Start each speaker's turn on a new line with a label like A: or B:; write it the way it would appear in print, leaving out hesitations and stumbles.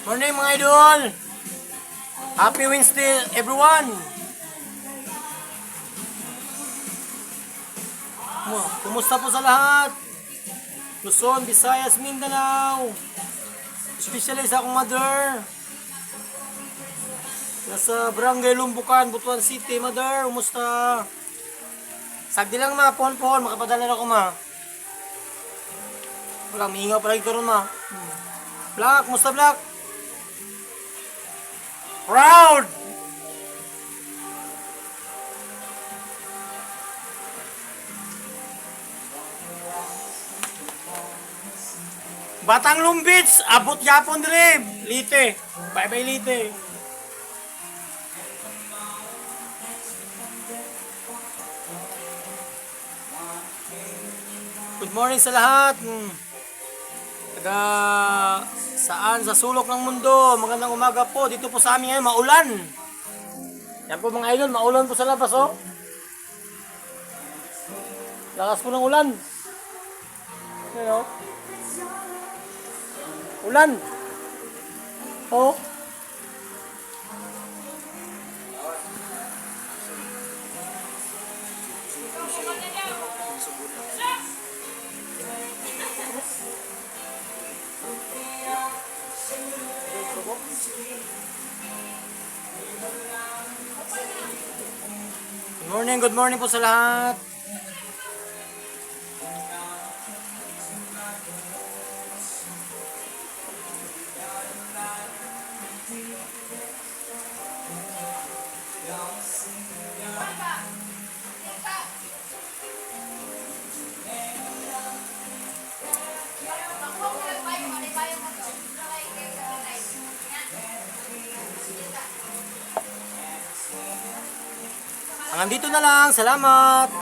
A: Morning mga idol! Happy Wednesday everyone! Kumusta po sa lahat? Luzon, Visayas, Mindanao. Especially sa akong mother. Nasa Barangay Lumbukan, Butuan City, mother. Kumusta? Sagdi lang mga pohon-pohon, makapadala na ako ma. Wala, mihinga pa rin karon ma. Black, kumusta Black? Proud! Batang Lumbits, abot yapon dire. Lite. Bye-bye Lite. Good morning sa lahat. Taga saan sa sulok ng mundo. Magandang umaga po. Dito po sa amin ngayon maulan. Yan po mga idol, maulan po sa labas oh. Lakas po ng ulan. Yan oh. Ulan. Oh. Good morning po sa lahat. Hanggang dito na lang. Salamat.